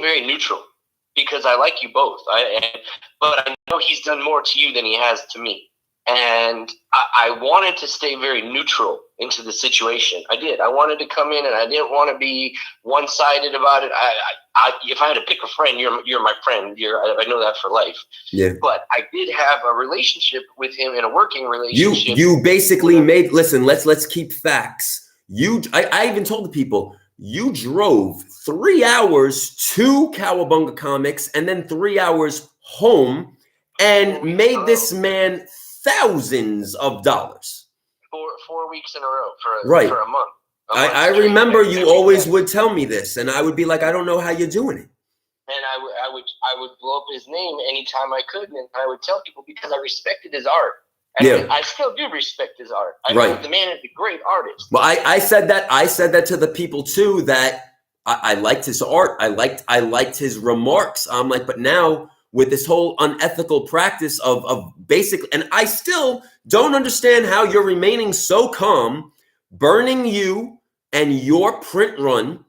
very neutral because I like you both. But I know he's done more to you than he has to me. And I wanted to stay very neutral into the situation. I did. I wanted to come in, and I didn't want to be one-sided about it. If I had to pick a friend, you're my friend. I know that for life. Yeah. But I did have a relationship with him, in a working relationship. You basically made. Listen, let's keep facts. I even told the people you drove 3 hours to Cowabunga Comics and then 3 hours home and made this man thousands of dollars. 4 weeks in a row for a month. I remember you always would tell me this, and I would be like, I don't know how you're doing it. And I would blow up his name anytime I could, and I would tell people because I respected his art. And I still do respect his art. I know the man is a great artist. Well, I said that to the people too, that I liked his art. I liked his remarks. I'm like, but now with this whole unethical practice of basically, and I still don't understand how you're remaining so calm, burning you and your print run.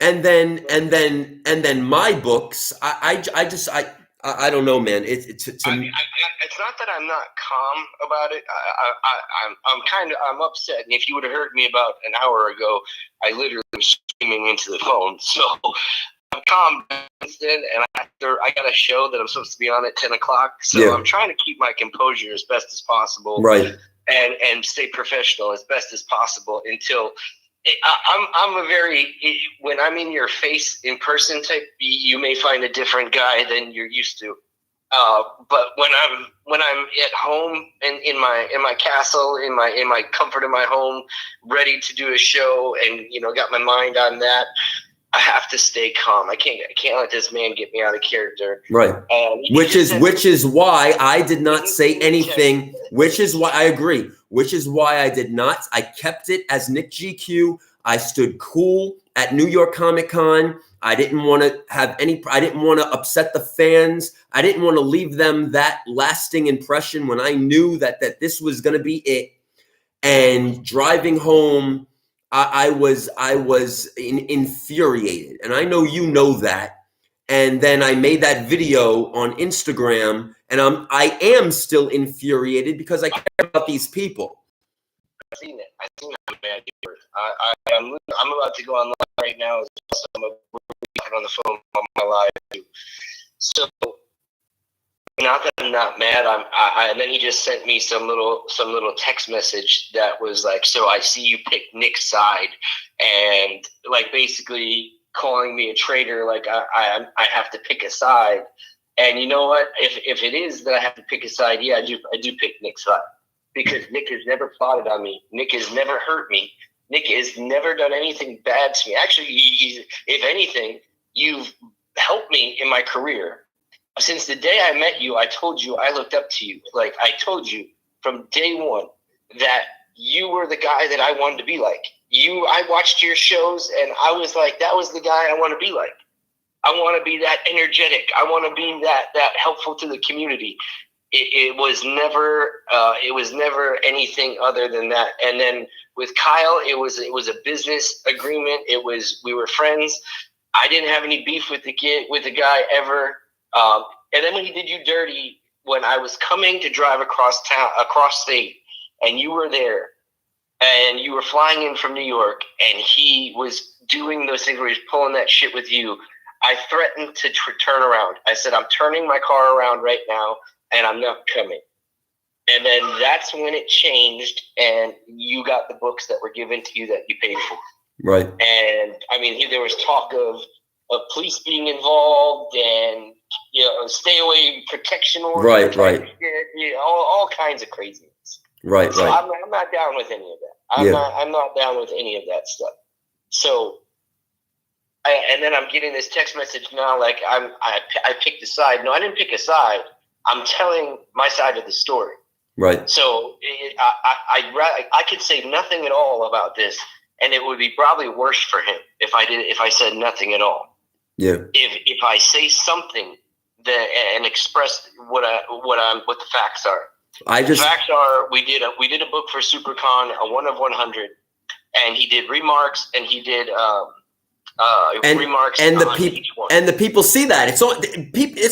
and then my books. I don't know, man. It's not that I'm not calm about it. I'm upset. And if you would have heard me about an hour ago, I literally was screaming into the phone. So I'm calm instead, and I got a show that I'm supposed to be on at 10 o'clock. So I'm trying to keep my composure as best as possible, right, and stay professional as best as possible until. I'm a very, when I'm in your face in person type, you may find a different guy than you're used to. But when I'm at home and in my castle, in my comfort of my home, ready to do a show, and got my mind on that, I have to stay calm. I can't let this man get me out of character. Right. Which is why I did not say anything. Which is why I agree. Which is why I did not. I kept it as NICKGQ. I stood cool at New York Comic Con. I didn't want to I didn't want to upset the fans. I didn't want to leave them that lasting impression when I knew that this was going to be it. And driving home, I was infuriated, and I know you know that. And then I made that video on Instagram, and I am still infuriated because I care about these people. I've seen it. I've seen it, man. I'm about to go online right now. I'm on the phone on my live. So not that I'm not mad. And then he just sent me some little text message that was like, "So I see you picked Nick's side," and like basically calling me a traitor. Like I have to pick a side. And you know what? If it is that I have to pick a side, yeah, I do pick Nick's side. Because Nick has never plotted on me. Nick has never hurt me. Nick has never done anything bad to me. Actually, if anything, you've helped me in my career. Since the day I met you, I told you I looked up to you. Like, I told you from day one that you were the guy that I wanted to be like. I watched your shows, and I was like, that was the guy I want to be like. I want to be that energetic. I want to be that helpful to the community. It was never anything other than that. And then with Kyle, it was a business agreement. We were friends. I didn't have any beef with the guy ever. And then when he did you dirty, when I was coming to drive across state, and you were there, and you were flying in from New York, and he was doing those things where he's pulling that shit with you, I threatened to turn around. I said, I'm turning my car around right now, and I'm not coming. And then that's when it changed, and you got the books that were given to you that you paid for. Right. And I mean, there was talk of police being involved, and stay away protection orders. Right. All kinds of craziness. Right. So right. I'm not down with any of that. I'm not down with any of that stuff. So, and then I'm getting this text message now, like I picked a side. No, I didn't pick a side. I'm telling my side of the story. Right. So I could say nothing at all about this, and it would be probably worse for him if I said nothing at all. Yeah. If I say something and express what the facts are. The facts are we did a book for Supercon, a 1 of 100, and he did remarks, and he did remarks and the people see that it's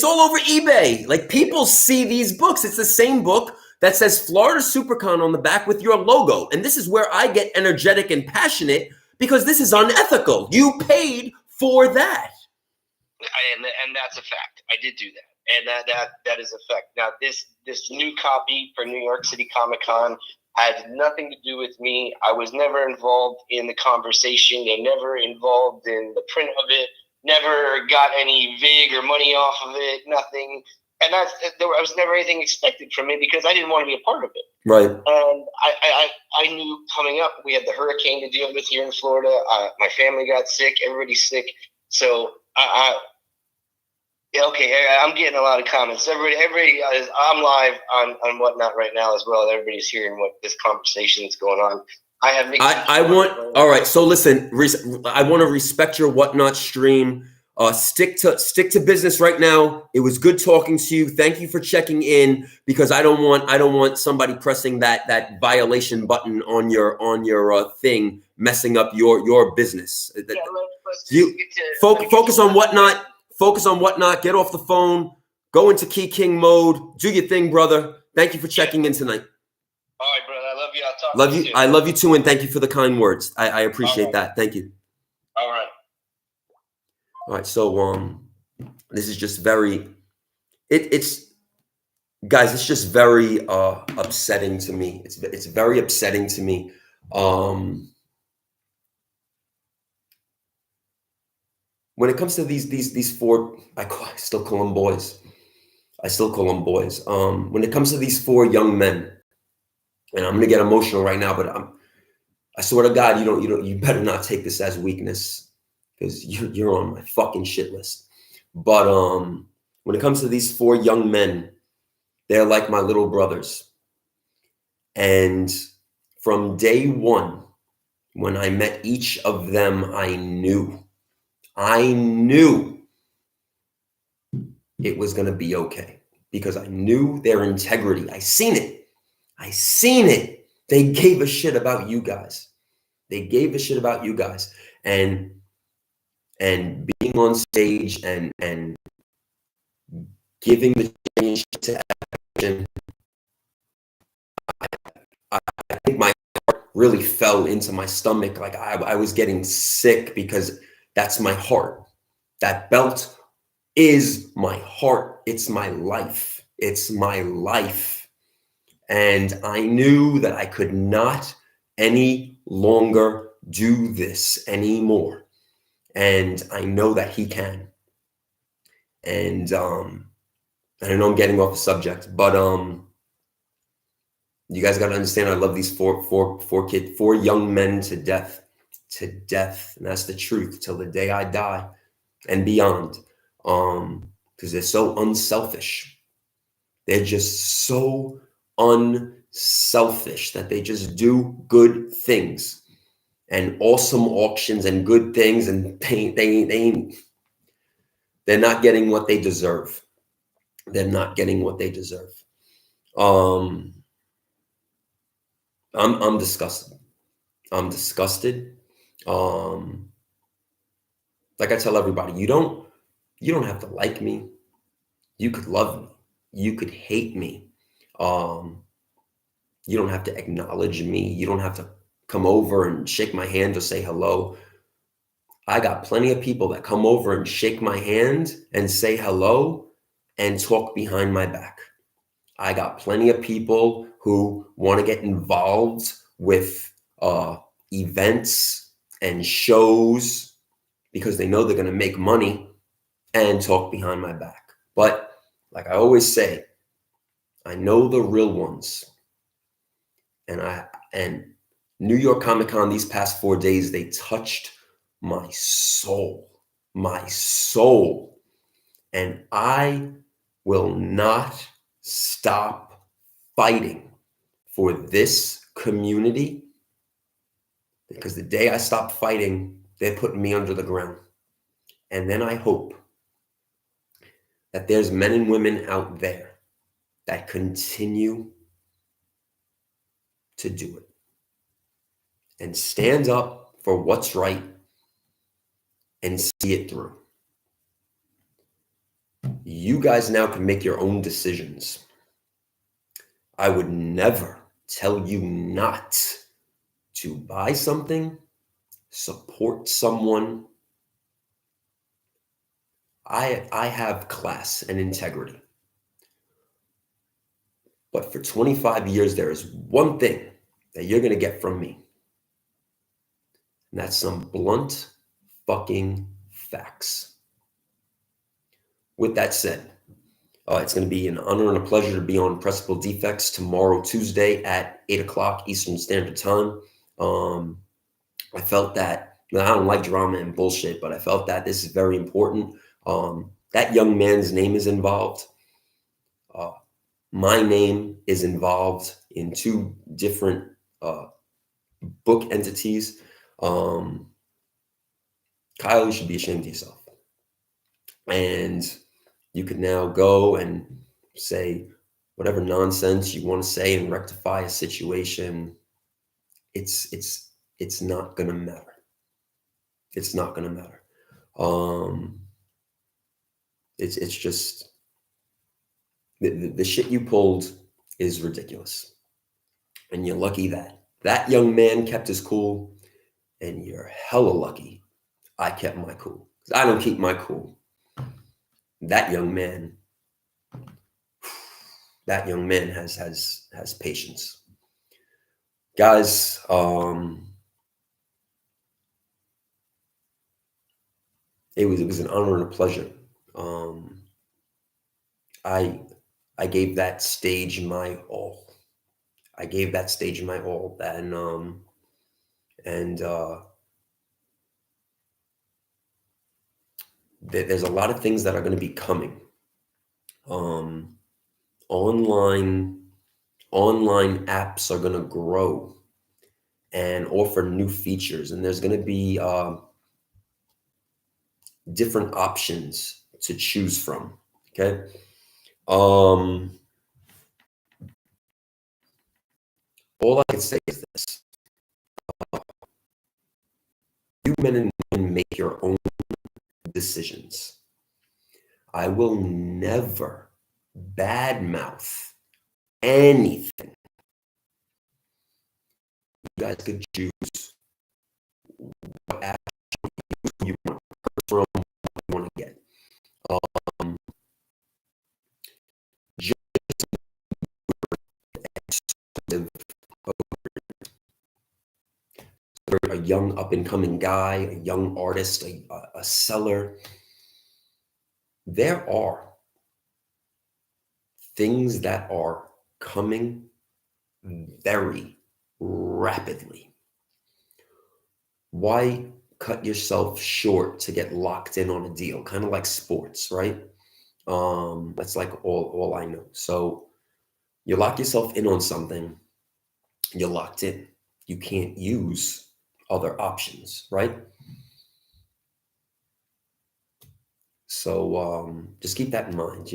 all over eBay. Like, people see these books. It's the same book that says Florida Supercon on the back with your logo. And this is where I get energetic and passionate, because this is unethical. You paid for that. And that's a fact. I did do that. And that is a fact. Now, this new copy for New York City Comic Con had nothing to do with me. I was never involved in the conversation. They never involved in the print of it. Never got any vig or money off of it. Nothing. And there was never anything expected from me, because I didn't want to be a part of it. Right. And I knew coming up, we had the hurricane to deal with here in Florida. My family got sick. Everybody's sick. So I'm getting a lot of comments. Everybody, I'm live on Whatnot right now as well. Everybody's hearing what this conversation is going on. All right. So listen, I want to respect your Whatnot stream. Stick to business right now. It was good talking to you. Thank you for checking in, because I don't want somebody pressing that violation button on your thing, messing up your business. Focus on whatnot. Focus on whatnot. Get off the phone. Go into Key King mode. Do your thing, brother. Thank you for checking in tonight. All right, brother. I love you. I'll talk Love to you. soon. I love you too, and thank you for the kind words. I appreciate that. Thank you. All right. All right. So this is just very. It's guys. It's just very upsetting to me. It's very upsetting to me. When it comes to these four, I still call them boys. I still call them boys. When it comes to these four young men, and I'm gonna get emotional right now, but I swear to God, you better not take this as weakness, because you're on my fucking shit list. But when it comes to these four young men, they're like my little brothers. And from day one, when I met each of them, I knew it was going to be okay, because I knew their integrity. I seen it. They gave a shit about you guys. And being on stage and giving the championship to action, I think my heart really fell into my stomach. Like I was getting sick, because that's my heart. That belt is my heart. It's my life. And I knew that I could not any longer do this anymore. And I know that he can. And I know I'm getting off the subject, but you guys got to understand, I love these four young men to death. And that's the truth, till the day I die and beyond. Because they're so unselfish. They're just so unselfish that they just do good things and awesome auctions and good things, and they're not getting what they deserve. I'm disgusted. Like I tell everybody, you don't have to like me. You could love me. You could hate me. You don't have to acknowledge me. You don't have to come over and shake my hand or say hello. I got plenty of people that come over and shake my hand and say hello and talk behind my back. I got plenty of people who want to get involved with events and shows because they know they're going to make money and talk behind my back. But like I always say, I know the real ones. And New York Comic Con these past 4 days, they touched my soul. And I will not stop fighting for this community, because the day I stop fighting, they're putting me under the ground. And then I hope that there's men and women out there that continue to do it and stand up for what's right and see it through. You guys now can make your own decisions. I would never tell you not to buy something, support someone. I have class and integrity. But for 25 years, there is one thing that you're going to get from me. And that's some blunt fucking facts. With that said, it's going to be an honor and a pleasure to be on Pressable Defects tomorrow, Tuesday at 8 o'clock Eastern Standard Time. I felt that, I don't like drama and bullshit, but I felt that this is very important. That young man's name is involved. My name is involved in 2 different book entities. Kyle, you should be ashamed of yourself. And you could now go and say whatever nonsense you want to say and rectify a situation. It's not going to matter. It's not going to matter. It's just the shit you pulled is ridiculous, and you're lucky that that young man kept his cool, and you're hella lucky I kept my cool. 'Cause I don't keep my cool. That young man has patience. Guys, it was an honor and a pleasure. I gave that stage my all. I gave that stage my all. And there's a lot of things that are going to be coming. Online apps are going to grow and offer new features, and there's going to be different options to choose from. Okay. All I can say is this: you men and women make your own decisions. I will never badmouth anything. You guys could choose what action you want from, what you want to get. Just a young up-and-coming guy, a young artist, a seller. There are things that are coming very rapidly. Why cut yourself short to get locked in on a deal? Kind of like sports, right? That's like all I know. So you lock yourself in on something, you're locked in. You can't use other options, right? So just keep that in mind.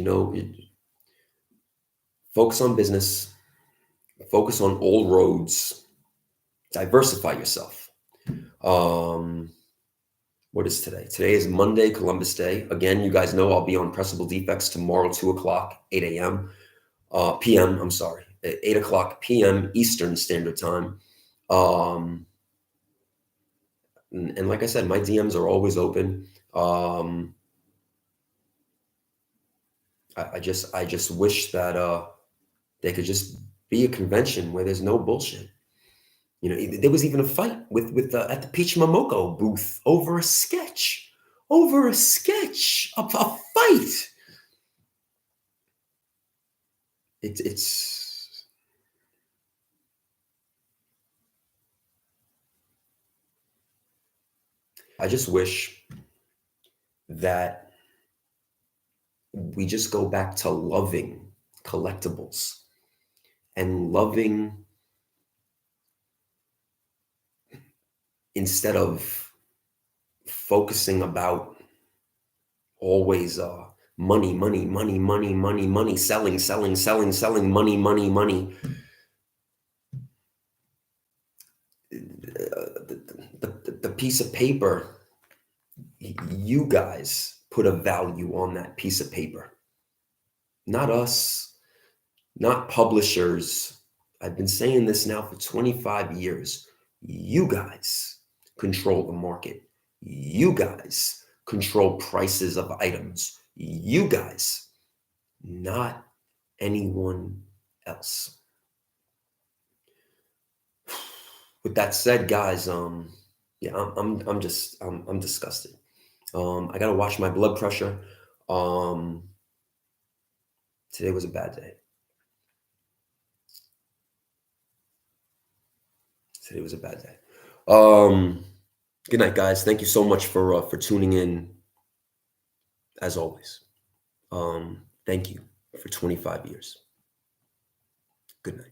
Focus on business, focus on all roads, diversify yourself. What is today? Today is Monday, Columbus Day. Again, you guys know I'll be on Pressable Defects tomorrow, 2 o'clock, 8 a.m. PM, I'm sorry, at 8 o'clock p.m. Eastern Standard Time. And like I said, my DMs are always open. I just wish that there could just be a convention where there's no bullshit. There was even a fight at the Peach Momoko booth over a sketch, a fight. It's I just wish that we just go back to loving collectibles and loving instead of focusing about always money, selling, money. The piece of paper, you guys put a value on that piece of paper, not us, not publishers. I've been saying this now for 25 years. You guys control the market. You guys control prices of items. You guys, not anyone else. With that said, guys, yeah, I'm disgusted. I gotta watch my blood pressure. Today was a bad day. Today was a bad day. Good night, guys. Thank you so much for tuning in. As always, thank you for 25 years. Good night.